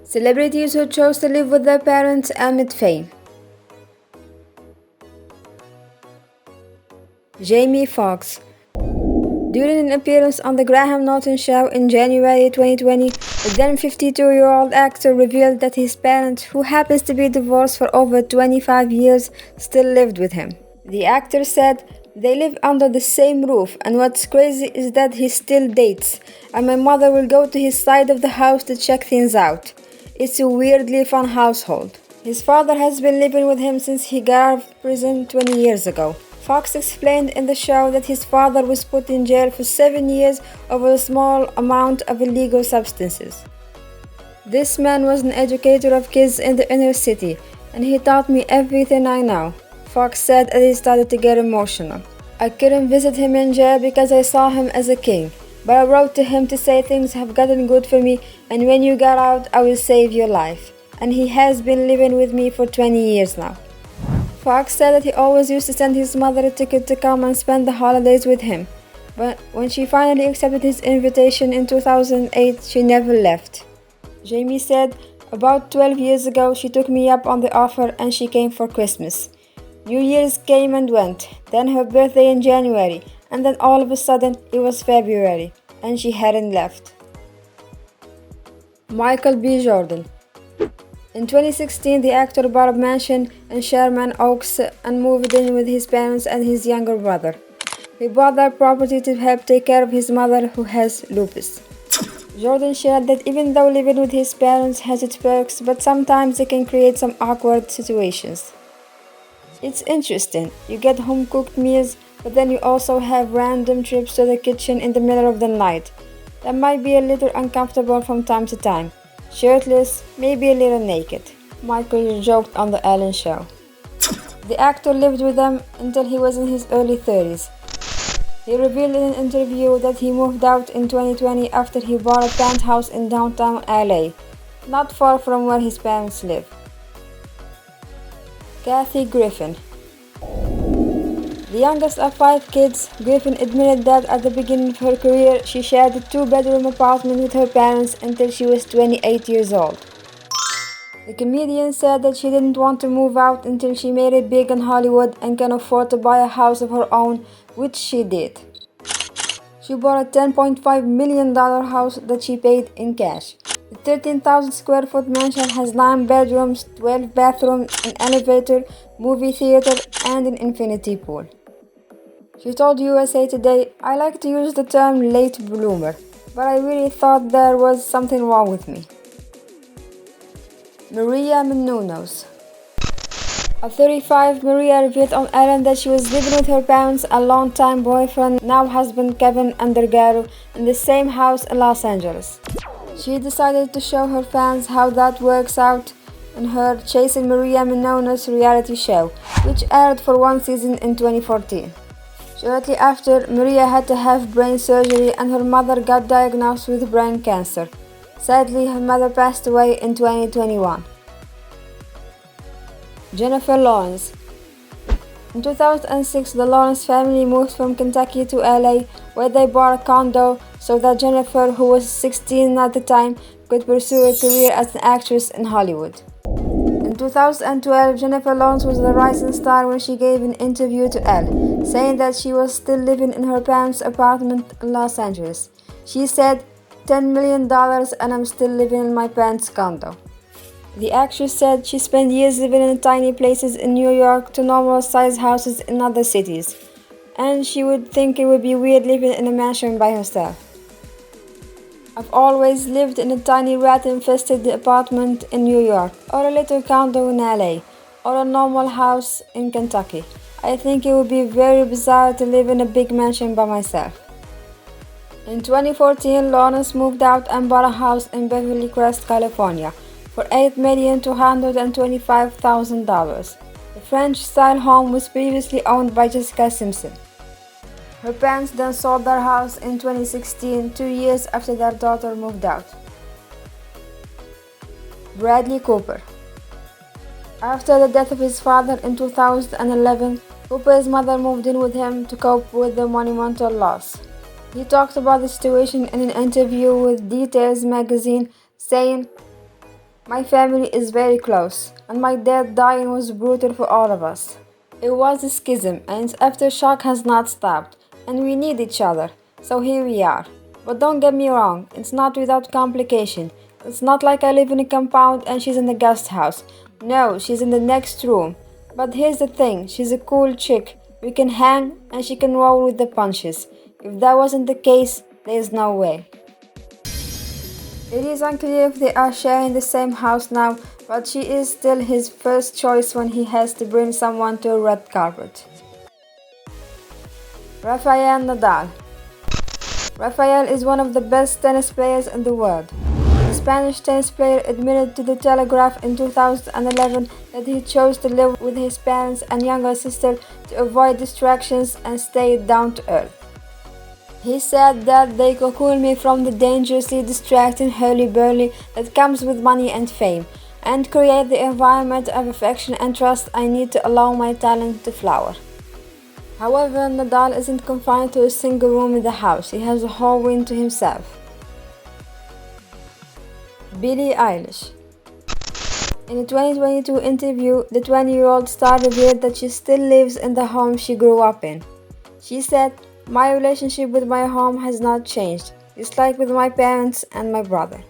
Celebrities who chose to live with their parents amid fame. Jamie Foxx. During an appearance on The Graham Norton Show in January 2020, the then 52-year-old actor revealed that his parents, who happens to be divorced for over 25 years, still lived with him. The actor said, "They live under the same roof, and what's crazy is that he still dates, and my mother will go to his side of the house to check things out. It's a weirdly fun household." His father has been living with him since he got out of prison 20 years ago. Fox explained in the show that his father was put in jail for 7 years over a small amount of illegal substances. "This man was an educator of kids in the inner city, and he taught me everything I know," Fox said as he started to get emotional. "I couldn't visit him in jail because I saw him as a king, but I wrote to him to say things have gotten good for me, and when you get out, I will save your life. And he has been living with me for 20 years now." Fox said that he always used to send his mother a ticket to come and spend the holidays with him, but when she finally accepted his invitation in 2008, she never left. Jamie said, "About 12 years ago, she took me up on the offer and she came for Christmas. New Year's came and went, then her birthday in January, and then all of a sudden it was February, and she hadn't left." Michael B. Jordan. In 2016, the actor bought a mansion in Sherman Oaks and moved in with his parents and his younger brother. He bought that property to help take care of his mother, who has lupus. Jordan shared that even though living with his parents has its perks, but sometimes it can create some awkward situations. "It's interesting. You get home-cooked meals, but then you also have random trips to the kitchen in the middle of the night. That might be a little uncomfortable from time to time. Shirtless, maybe a little naked," Michael joked on The Ellen Show. The actor lived with them until he was in his early 30s. He revealed in an interview that he moved out in 2020 after he bought a penthouse in downtown LA, not far from where his parents live. Kathy Griffin. The youngest of 5 kids, Griffin admitted that at the beginning of her career, she shared a 2-bedroom apartment with her parents until she was 28 years old. The comedian said that she didn't want to move out until she made it big in Hollywood and can afford to buy a house of her own, which she did. She bought a $10.5 million house that she paid in cash. The 13,000 square foot mansion has 9 bedrooms, 12 bathrooms, an elevator, movie theater, and an infinity pool. She told USA Today, "I like to use the term late bloomer, but I really thought there was something wrong with me." Maria Menounos. At 35, Maria revealed on Ellen that she was living with her parents and longtime boyfriend, now husband Kevin Undergaro, in the same house in Los Angeles. She decided to show her fans how that works out in her Chasing Maria Menounos reality show, which aired for 1 season in 2014. Shortly after, Maria had to have brain surgery and her mother got diagnosed with brain cancer. Sadly, her mother passed away in 2021. Jennifer Lawrence. In 2006, the Lawrence family moved from Kentucky to LA, where they bought a condo so that Jennifer, who was 16 at the time, could pursue a career as an actress in Hollywood. In 2012, Jennifer Lawrence was a rising star when she gave an interview to Elle, saying that she was still living in her parents' apartment in Los Angeles. She said, $10 million and I'm still living in my parents' condo. The actress said she spent years living in tiny places in New York to normal-sized houses in other cities, and she would think it would be weird living in a mansion by herself. "I've always lived in a tiny rat-infested apartment in New York, or a little condo in LA, or a normal house in Kentucky. I think it would be very bizarre to live in a big mansion by myself." In 2014, Lawrence moved out and bought a house in Beverly Crest, California, for $8,225,000. The French-style home was previously owned by Jessica Simpson. Her parents then sold their house in 2016, 2 years after their daughter moved out. Bradley Cooper. After the death of his father in 2011, Cooper's mother moved in with him to cope with the monumental loss. He talked about the situation in an interview with Details magazine, saying, My family is very close, and my dad dying was brutal for all of us. It was a schism, and aftershock has not stopped, and we need each other, so here we are. But don't get me wrong, it's not without complication. It's not like I live in a compound and she's in the guest house. No, she's in the next room. But here's the thing, she's a cool chick. We can hang, and she can roll with the punches. If that wasn't the case, there's no way. It is unclear if they are sharing the same house now, but she is still his first choice when he has to bring someone to a red carpet. Rafael Nadal. Rafael is one of the best tennis players in the world. The Spanish tennis player admitted to The Telegraph in 2011 that he chose to live with his parents and younger sister to avoid distractions and stay down to earth. He said that they cocoon me from the dangerously distracting hurly-burly that comes with money and fame, and create the environment of affection and trust I need to allow my talent to flower. However, Nadal isn't confined to a single room in the house, he has a whole wing to himself. Billie Eilish. In a 2022 interview, the 20-year-old star revealed that she still lives in the home she grew up in. She said, "My relationship with my home has not changed. It's like with my parents and my brother."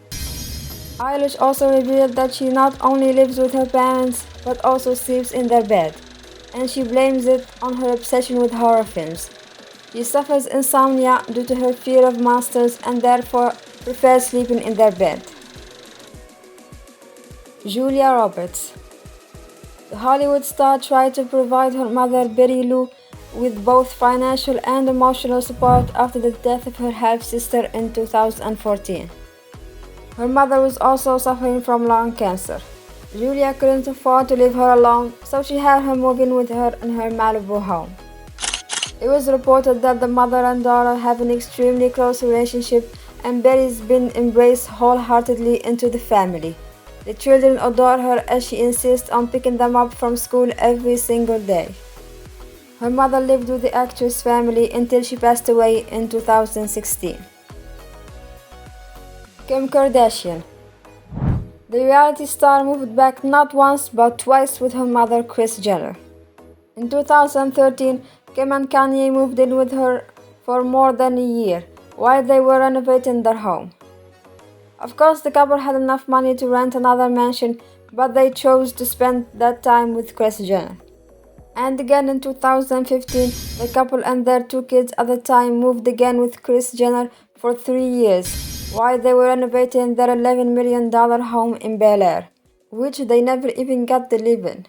Eilish also revealed that she not only lives with her parents, but also sleeps in their bed, and she blames it on her obsession with horror films. She suffers insomnia due to her fear of monsters and therefore prefers sleeping in their bed. Julia Roberts. The Hollywood star tried to provide her mother Betty Lou with both financial and emotional support after the death of her half-sister in 2014. Her mother was also suffering from lung cancer. Julia couldn't afford to leave her alone, so she had her move in with her in her Malibu home. It was reported that the mother and daughter have an extremely close relationship, and Betty's been embraced wholeheartedly into the family. The children adore her as she insists on picking them up from school every single day. Her mother lived with the actress' family until she passed away in 2016. Kim Kardashian. The reality star moved back not once but twice with her mother Kris Jenner. In 2013, Kim and Kanye moved in with her for more than a year while they were renovating their home. Of course, the couple had enough money to rent another mansion, but they chose to spend that time with Kris Jenner. And again in 2015, the couple and their two kids at the time moved again with Kris Jenner for 3 years, while they were renovating their $11 million home in Bel Air, which they never even got to live in.